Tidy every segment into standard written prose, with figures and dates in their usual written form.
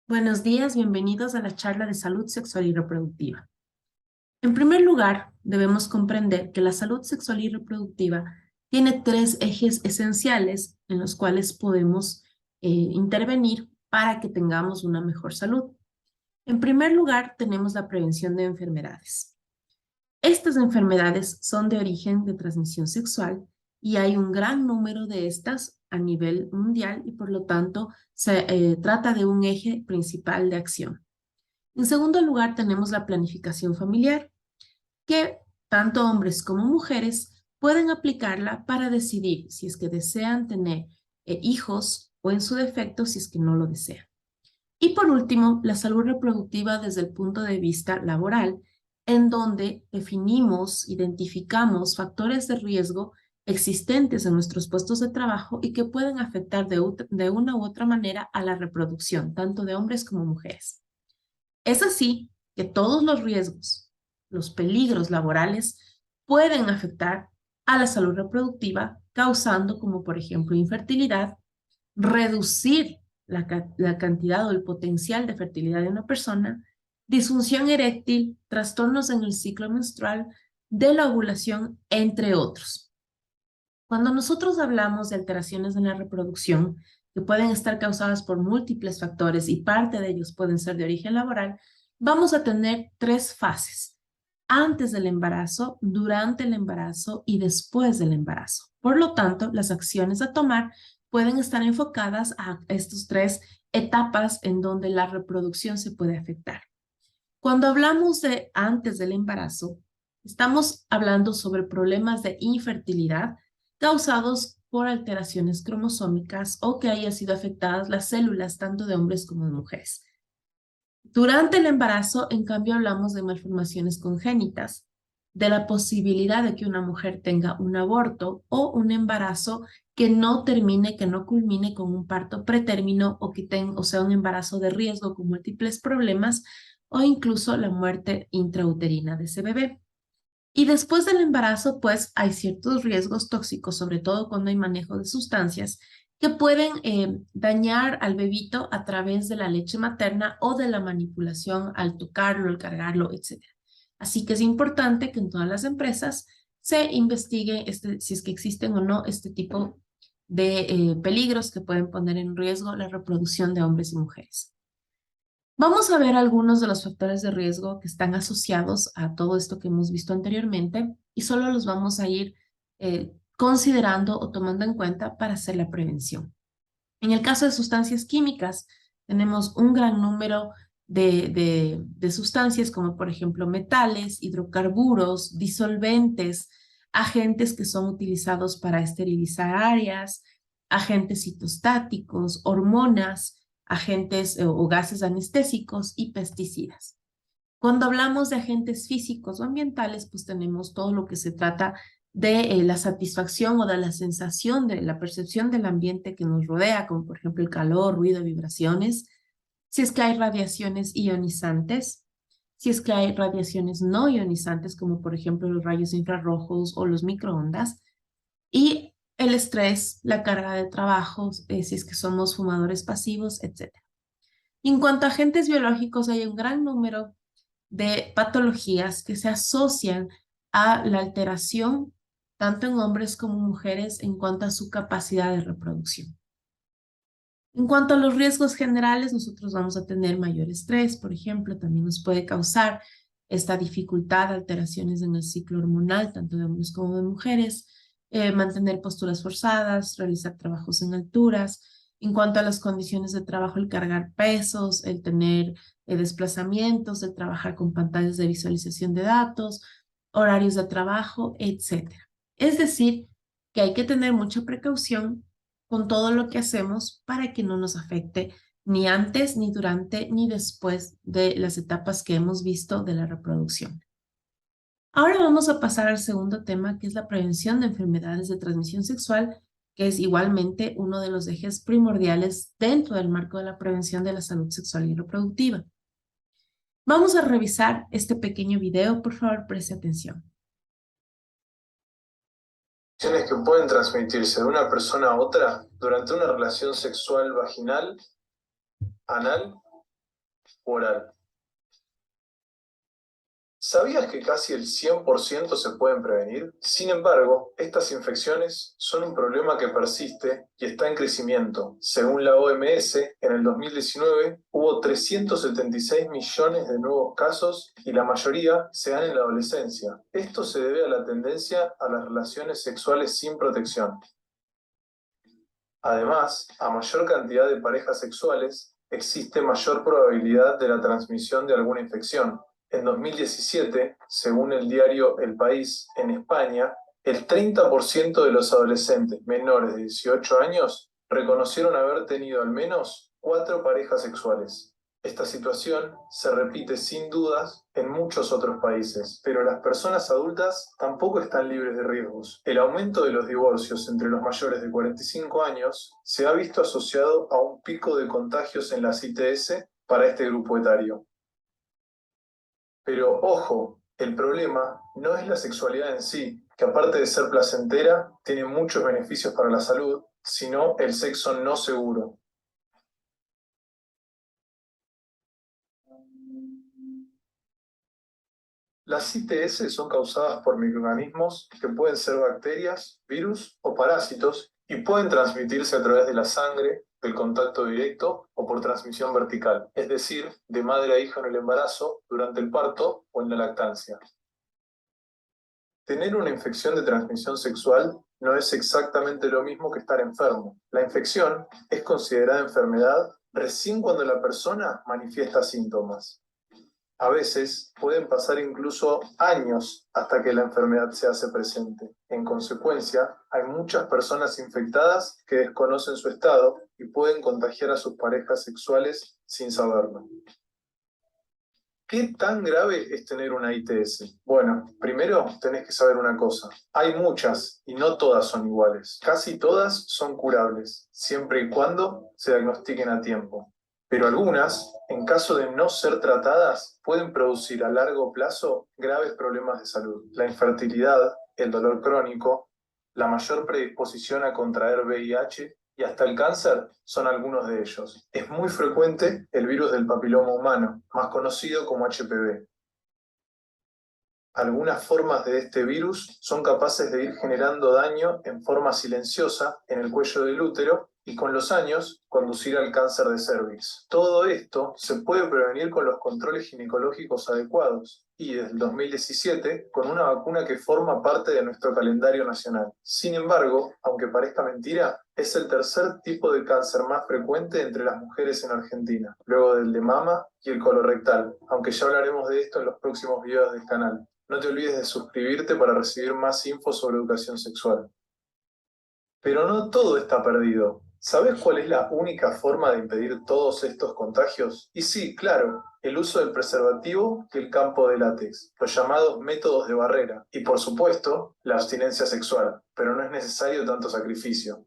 Buenos días, bienvenidos a la charla de salud sexual y reproductiva. En primer lugar, debemos comprender que la salud sexual y reproductiva tiene tres ejes esenciales en los cuales podemos intervenir para que tengamos una mejor salud. En primer lugar, tenemos la prevención de enfermedades. Estas enfermedades son de origen de transmisión sexual y hay un gran número de estas a nivel mundial y por lo tanto se trata de un eje principal de acción. En segundo lugar, tenemos la planificación familiar, que tanto hombres como mujeres pueden aplicarla para decidir si es que desean tener hijos o en su defecto si es que no lo desean. Y por último, la salud reproductiva desde el punto de vista laboral, en donde definimos, identificamos factores de riesgo existentes en nuestros puestos de trabajo y que pueden afectar de una u otra manera a la reproducción, tanto de hombres como mujeres. Es así que todos los riesgos, los peligros laborales pueden afectar a la salud reproductiva, causando como por ejemplo infertilidad, reducir la cantidad o el potencial de fertilidad de una persona, disfunción eréctil, trastornos en el ciclo menstrual, de la ovulación, entre otros. Cuando nosotros hablamos de alteraciones en la reproducción, que pueden estar causadas por múltiples factores y parte de ellos pueden ser de origen laboral, vamos a tener tres fases: antes del embarazo, durante el embarazo y después del embarazo. Por lo tanto, las acciones a tomar pueden estar enfocadas a estas tres etapas en donde la reproducción se puede afectar. Cuando hablamos de antes del embarazo, estamos hablando sobre problemas de infertilidad causados por alteraciones cromosómicas o que hayan sido afectadas las células tanto de hombres como de mujeres. Durante el embarazo, en cambio, hablamos de malformaciones congénitas, de la posibilidad de que una mujer tenga un aborto o un embarazo que no termine, que no culmine con un parto pretérmino o que tenga, o sea, un embarazo de riesgo con múltiples problemas o incluso la muerte intrauterina de ese bebé. Y después del embarazo, pues hay ciertos riesgos tóxicos, sobre todo cuando hay manejo de sustancias, que pueden dañar al bebito a través de la leche materna o de la manipulación al tocarlo, al cargarlo, etcétera. Así que es importante que en todas las empresas se investigue si es que existen o no este tipo de peligros que pueden poner en riesgo la reproducción de hombres y mujeres. Vamos a ver algunos de los factores de riesgo que están asociados a todo esto que hemos visto anteriormente y solo los vamos a ir considerando o tomando en cuenta para hacer la prevención. En el caso de sustancias químicas, tenemos un gran número de sustancias como por ejemplo metales, hidrocarburos, disolventes, agentes que son utilizados para esterilizar áreas, agentes citostáticos, hormonas, agentes o gases anestésicos y pesticidas. Cuando hablamos de agentes físicos o ambientales, pues tenemos todo lo que se trata de la satisfacción o de la sensación de la percepción del ambiente que nos rodea, como por ejemplo el calor, ruido, vibraciones. Si es que hay radiaciones ionizantes, si es que hay radiaciones no ionizantes, como por ejemplo los rayos infrarrojos o los microondas, y el estrés, la carga de trabajo, si es que somos fumadores pasivos, etc. En cuanto a agentes biológicos, hay un gran número de patologías que se asocian a la alteración, tanto en hombres como mujeres, en cuanto a su capacidad de reproducción. En cuanto a los riesgos generales, nosotros vamos a tener mayor estrés, por ejemplo, también nos puede causar esta dificultad, alteraciones en el ciclo hormonal, tanto de hombres como de mujeres, mantener posturas forzadas, realizar trabajos en alturas. En cuanto a las condiciones de trabajo, el cargar pesos, el tener desplazamientos, el trabajar con pantallas de visualización de datos, horarios de trabajo, etcétera. Es decir, que hay que tener mucha precaución con todo lo que hacemos para que no nos afecte ni antes, ni durante, ni después de las etapas que hemos visto de la reproducción. Ahora vamos a pasar al segundo tema, que es la prevención de enfermedades de transmisión sexual, que es igualmente uno de los ejes primordiales dentro del marco de la prevención de la salud sexual y reproductiva. Vamos a revisar este pequeño video, por favor, preste atención. Que pueden transmitirse de una persona a otra durante una relación sexual vaginal, anal oral. ¿Sabías que casi el 100% se pueden prevenir? Sin embargo, estas infecciones son un problema que persiste y está en crecimiento. Según la OMS, en el 2019 hubo 376 millones de nuevos casos y la mayoría se dan en la adolescencia. Esto se debe a la tendencia a las relaciones sexuales sin protección. Además, a mayor cantidad de parejas sexuales, existe mayor probabilidad de la transmisión de alguna infección. En 2017, según el diario El País, en España, el 30% de los adolescentes menores de 18 años reconocieron haber tenido al menos 4 parejas sexuales. Esta situación se repite sin dudas en muchos otros países, pero las personas adultas tampoco están libres de riesgos. El aumento de los divorcios entre los mayores de 45 años se ha visto asociado a un pico de contagios en las ITS para este grupo etario. Pero ojo, el problema no es la sexualidad en sí, que aparte de ser placentera, tiene muchos beneficios para la salud, sino el sexo no seguro. Las ITS son causadas por microorganismos que pueden ser bacterias, virus o parásitos y pueden transmitirse a través de la sangre, del contacto directo o por transmisión vertical, es decir, de madre a hijo en el embarazo, durante el parto o en la lactancia. Tener una infección de transmisión sexual no es exactamente lo mismo que estar enfermo. La infección es considerada enfermedad recién cuando la persona manifiesta síntomas. A veces pueden pasar incluso años hasta que la enfermedad se hace presente. En consecuencia, hay muchas personas infectadas que desconocen su estado y pueden contagiar a sus parejas sexuales sin saberlo. ¿Qué tan grave es tener una ITS? Bueno, primero tenés que saber una cosa. Hay muchas y no todas son iguales. Casi todas son curables, siempre y cuando se diagnostiquen a tiempo. Pero algunas, en caso de no ser tratadas, pueden producir a largo plazo graves problemas de salud. La infertilidad, el dolor crónico, la mayor predisposición a contraer VIH y hasta el cáncer son algunos de ellos. Es muy frecuente el virus del papiloma humano, más conocido como HPV. Algunas formas de este virus son capaces de ir generando daño en forma silenciosa en el cuello del útero y con los años conducir al cáncer de cervix. Todo esto se puede prevenir con los controles ginecológicos adecuados y desde el 2017 con una vacuna que forma parte de nuestro calendario nacional. Sin embargo, aunque parezca mentira, es el tercer tipo de cáncer más frecuente entre las mujeres en Argentina, luego del de mama y el colorectal, aunque ya hablaremos de esto en los próximos videos del canal. No te olvides de suscribirte para recibir más info sobre educación sexual. Pero no todo está perdido. ¿Sabes cuál es la única forma de impedir todos estos contagios? Y sí, claro, el uso del preservativo y el campo de látex, los llamados métodos de barrera. Y por supuesto, la abstinencia sexual, pero no es necesario tanto sacrificio.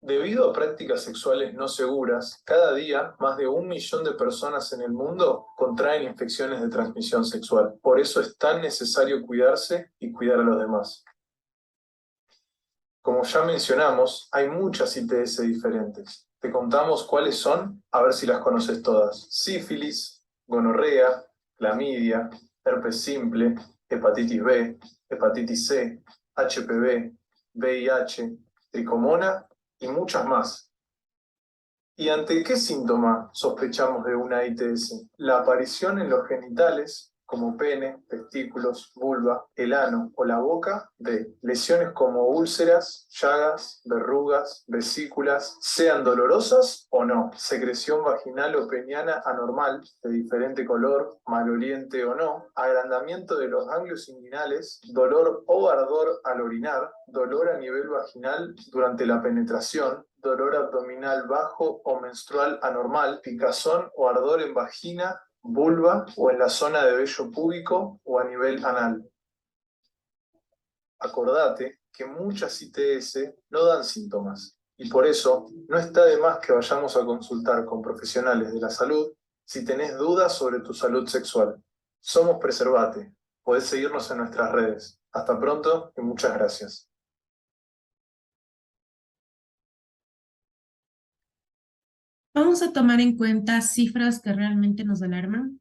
Debido a prácticas sexuales no seguras, cada día más de 1 millón de personas en el mundo contraen infecciones de transmisión sexual. Por eso es tan necesario cuidarse y cuidar a los demás. Como ya mencionamos, hay muchas ITS diferentes. Te contamos cuáles son, a ver si las conoces todas. Sífilis, gonorrea, clamidia, herpes simple, hepatitis B, hepatitis C, HPV, VIH, tricomona y muchas más. ¿Y ante qué síntoma sospechamos de una ITS? La aparición en los genitales, como pene, testículos, vulva, el ano o la boca, de lesiones como úlceras, llagas, verrugas, vesículas, sean dolorosas o no, secreción vaginal o peniana anormal, de diferente color, maloliente o no, agrandamiento de los ganglios inguinales, dolor o ardor al orinar, dolor a nivel vaginal durante la penetración, dolor abdominal bajo o menstrual anormal, picazón o ardor en vagina, vulva o en la zona de vello púbico o a nivel anal. Acordate que muchas ITS no dan síntomas y por eso no está de más que vayamos a consultar con profesionales de la salud si tenés dudas sobre tu salud sexual. Somos Preservate. Podés seguirnos en nuestras redes. Hasta pronto y muchas gracias. Vamos a tomar en cuenta cifras que realmente nos alarman.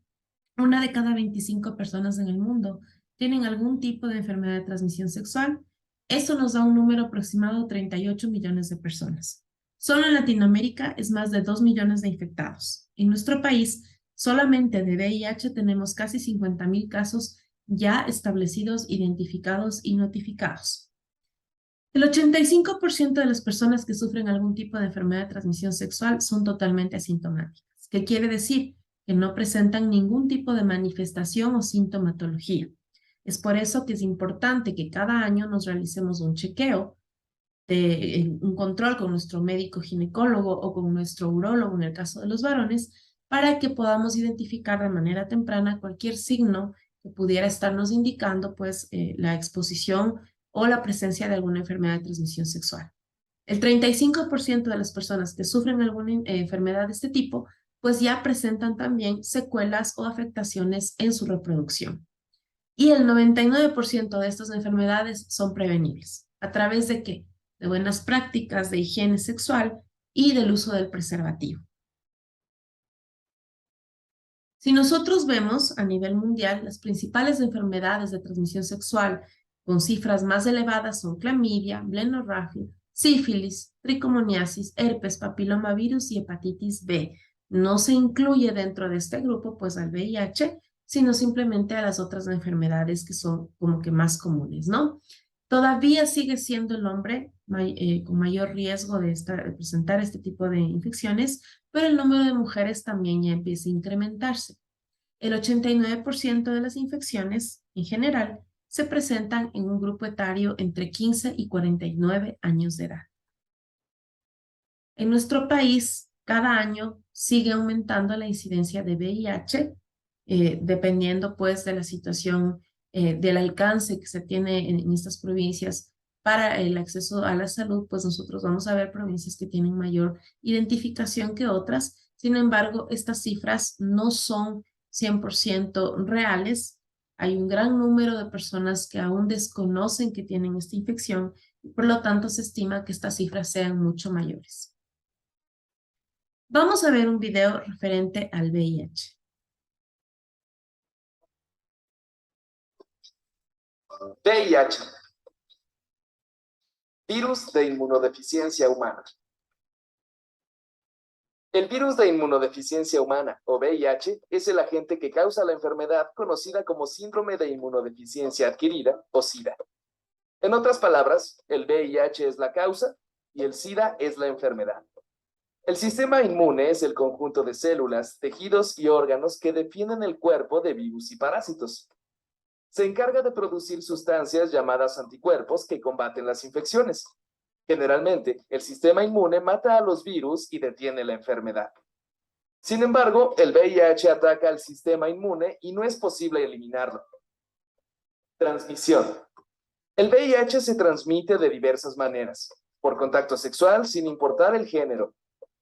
Una de cada 25 personas en el mundo tienen algún tipo de enfermedad de transmisión sexual. Eso nos da un número aproximado de 38 millones de personas. Solo en Latinoamérica es más de 2 millones de infectados. En nuestro país, solamente de VIH tenemos casi 50.000 casos ya establecidos, identificados y notificados. El 85% de las personas que sufren algún tipo de enfermedad de transmisión sexual son totalmente asintomáticas. ¿Qué quiere decir? Que no presentan ningún tipo de manifestación o sintomatología. Es por eso que es importante que cada año nos realicemos un chequeo, un control con nuestro médico ginecólogo o con nuestro urólogo en el caso de los varones, para que podamos identificar de manera temprana cualquier signo que pudiera estarnos indicando pues la exposición o la presencia de alguna enfermedad de transmisión sexual. El 35% de las personas que sufren alguna enfermedad de este tipo, pues ya presentan también secuelas o afectaciones en su reproducción. Y el 99% de estas enfermedades son prevenibles. ¿A través de qué? De buenas prácticas de higiene sexual y del uso del preservativo. Si nosotros vemos a nivel mundial, las principales enfermedades de transmisión sexual con cifras más elevadas son clamidia, blenorrafia, sífilis, tricomoniasis, herpes, papilomavirus y hepatitis B. No se incluye dentro de este grupo pues al VIH, sino simplemente a las otras enfermedades que son como que más comunes, ¿no? Todavía sigue siendo el hombre con mayor riesgo de presentar este tipo de infecciones, pero el número de mujeres también ya empieza a incrementarse. El 89% de las infecciones, en general, se presentan en un grupo etario entre 15 y 49 años de edad. En nuestro país, cada año sigue aumentando la incidencia de VIH, dependiendo pues de la situación, del alcance que se tiene en estas provincias para el acceso a la salud, pues nosotros vamos a ver provincias que tienen mayor identificación que otras. Sin embargo, estas cifras no son 100% reales. Hay un gran número de personas que aún desconocen que tienen esta infección y por lo tanto se estima que estas cifras sean mucho mayores. Vamos a ver un video referente al VIH. VIH, virus de inmunodeficiencia humana. El virus de inmunodeficiencia humana, o VIH, es el agente que causa la enfermedad conocida como síndrome de inmunodeficiencia adquirida, o SIDA. En otras palabras, el VIH es la causa y el SIDA es la enfermedad. El sistema inmune es el conjunto de células, tejidos y órganos que defienden el cuerpo de virus y parásitos. Se encarga de producir sustancias llamadas anticuerpos que combaten las infecciones. Generalmente, el sistema inmune mata a los virus y detiene la enfermedad. Sin embargo, el VIH ataca al sistema inmune y no es posible eliminarlo. Transmisión. El VIH se transmite de diversas maneras: por contacto sexual sin importar el género,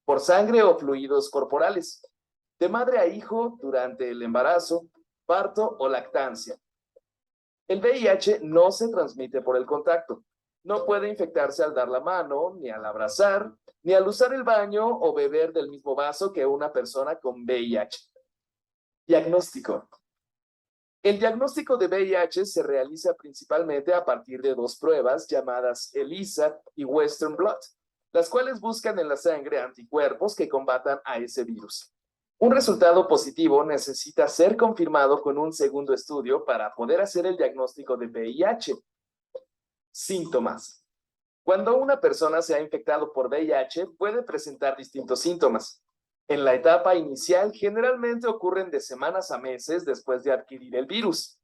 por sangre o fluidos corporales, de madre a hijo durante el embarazo, parto o lactancia. El VIH no se transmite por el contacto. No puede infectarse al dar la mano, ni al abrazar, ni al usar el baño o beber del mismo vaso que una persona con VIH. Diagnóstico. El diagnóstico de VIH se realiza principalmente a partir de dos pruebas llamadas ELISA y Western Blot, las cuales buscan en la sangre anticuerpos que combatan a ese virus. Un resultado positivo necesita ser confirmado con un segundo estudio para poder hacer el diagnóstico de VIH. Síntomas. Cuando una persona se ha infectado por VIH, puede presentar distintos síntomas. En la etapa inicial, generalmente ocurren de semanas a meses después de adquirir el virus.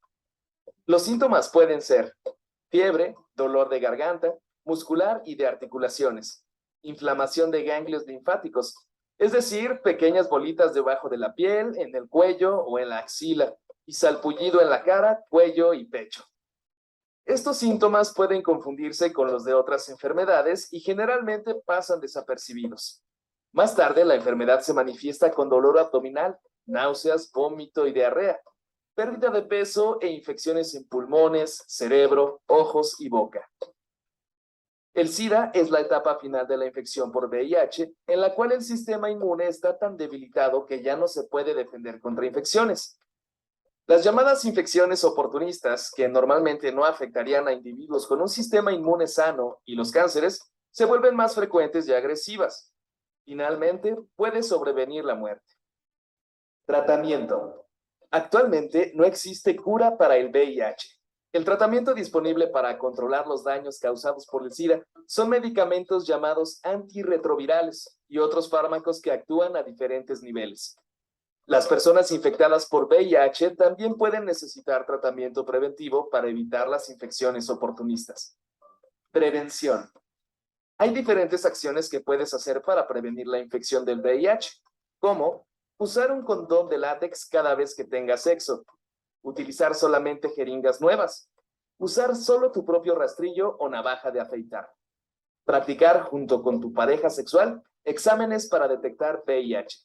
Los síntomas pueden ser fiebre, dolor de garganta, muscular y de articulaciones, inflamación de ganglios linfáticos, es decir, pequeñas bolitas debajo de la piel, en el cuello o en la axila, y salpullido en la cara, cuello y pecho. Estos síntomas pueden confundirse con los de otras enfermedades y generalmente pasan desapercibidos. Más tarde, la enfermedad se manifiesta con dolor abdominal, náuseas, vómito y diarrea, pérdida de peso e infecciones en pulmones, cerebro, ojos y boca. El SIDA es la etapa final de la infección por VIH, en la cual el sistema inmune está tan debilitado que ya no se puede defender contra infecciones. Las llamadas infecciones oportunistas, que normalmente no afectarían a individuos con un sistema inmune sano, y los cánceres, se vuelven más frecuentes y agresivas. Finalmente, puede sobrevenir la muerte. Tratamiento. Actualmente no existe cura para el VIH. El tratamiento disponible para controlar los daños causados por el SIDA son medicamentos llamados antirretrovirales y otros fármacos que actúan a diferentes niveles. Las personas infectadas por VIH también pueden necesitar tratamiento preventivo para evitar las infecciones oportunistas. Prevención. Hay diferentes acciones que puedes hacer para prevenir la infección del VIH, como usar un condón de látex cada vez que tengas sexo, utilizar solamente jeringas nuevas, usar solo tu propio rastrillo o navaja de afeitar, practicar junto con tu pareja sexual exámenes para detectar VIH.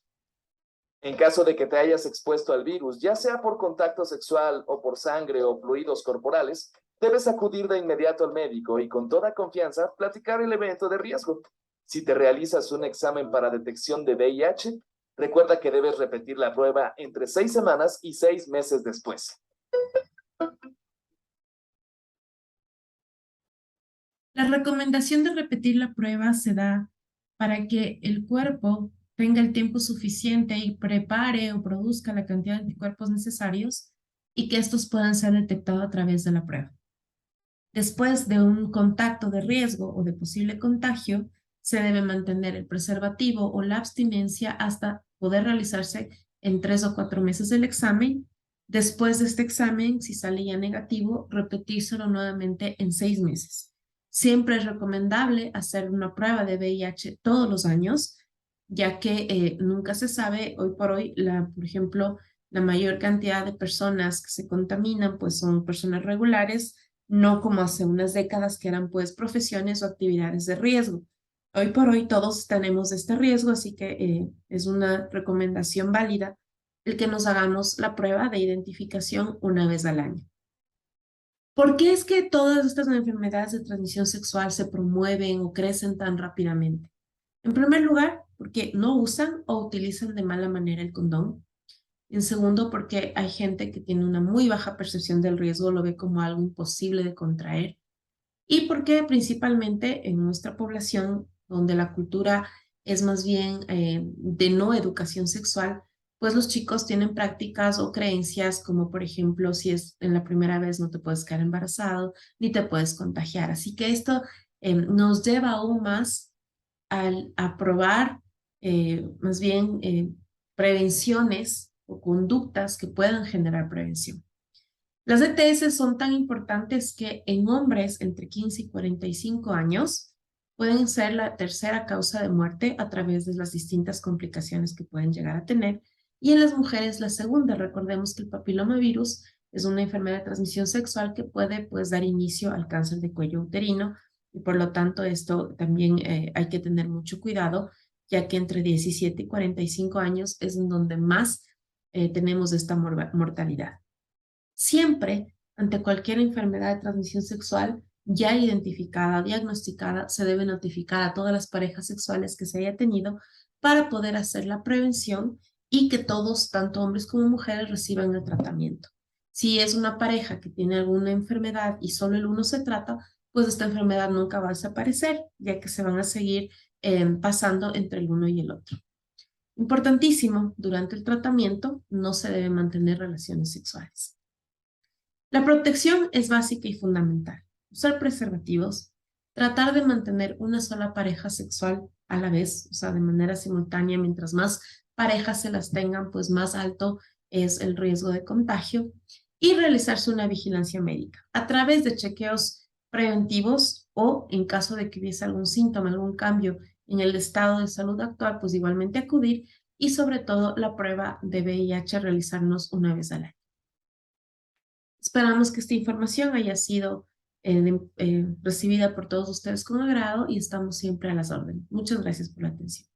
En caso de que te hayas expuesto al virus, ya sea por contacto sexual o por sangre o fluidos corporales, debes acudir de inmediato al médico y con toda confianza platicar el evento de riesgo. Si te realizas un examen para detección de VIH, recuerda que debes repetir la prueba entre 6 semanas y 6 meses después. La recomendación de repetir la prueba se da para que el cuerpo tenga el tiempo suficiente y prepare o produzca la cantidad de anticuerpos necesarios y que estos puedan ser detectados a través de la prueba. Después de un contacto de riesgo o de posible contagio, se debe mantener el preservativo o la abstinencia hasta poder realizarse en 3 o 4 meses el examen. Después de este examen, si sale ya negativo, repetírselo nuevamente en 6 meses. Siempre es recomendable hacer una prueba de VIH todos los años, ya que nunca se sabe, hoy por hoy, por ejemplo, la mayor cantidad de personas que se contaminan pues son personas regulares, no como hace unas décadas que eran pues profesiones o actividades de riesgo. Hoy por hoy todos tenemos este riesgo, así que es una recomendación válida el que nos hagamos la prueba de identificación una vez al año. ¿Por qué es que todas estas enfermedades de transmisión sexual se promueven o crecen tan rápidamente? En primer lugar, porque no usan o utilizan de mala manera el condón. En segundo, porque hay gente que tiene una muy baja percepción del riesgo, lo ve como algo imposible de contraer. Y porque principalmente en nuestra población, donde la cultura es más bien de no educación sexual, pues los chicos tienen prácticas o creencias como, por ejemplo, si es en la primera vez no te puedes quedar embarazado ni te puedes contagiar. Así que esto nos lleva aún más al aprobar más bien prevenciones o conductas que puedan generar prevención. Las ETS son tan importantes que en hombres entre 15 y 45 años pueden ser la tercera causa de muerte a través de las distintas complicaciones que pueden llegar a tener, y en las mujeres la segunda. Recordemos que el papilomavirus es una enfermedad de transmisión sexual que puede pues dar inicio al cáncer de cuello uterino, y por lo tanto esto también hay que tener mucho cuidado, ya que entre 17 y 45 años es en donde más tenemos esta mortalidad. Siempre, ante cualquier enfermedad de transmisión sexual ya identificada, diagnosticada, se debe notificar a todas las parejas sexuales que se haya tenido para poder hacer la prevención y que todos, tanto hombres como mujeres, reciban el tratamiento. Si es una pareja que tiene alguna enfermedad y solo el uno se trata, pues esta enfermedad nunca va a desaparecer, ya que se van a seguir pasando entre el uno y el otro. Importantísimo, durante el tratamiento no se debe mantener relaciones sexuales. La protección es básica y fundamental. Usar preservativos, tratar de mantener una sola pareja sexual a la vez, o sea, de manera simultánea. Mientras más parejas se las tengan, pues más alto es el riesgo de contagio. Y realizarse una vigilancia médica a través de chequeos preventivos o en caso de que hubiese algún síntoma, algún cambio en el estado de salud actual, pues igualmente acudir, y sobre todo la prueba de VIH realizarnos una vez al año. Esperamos que esta información haya sido recibida por todos ustedes con agrado y estamos siempre a las órdenes. Muchas gracias por la atención.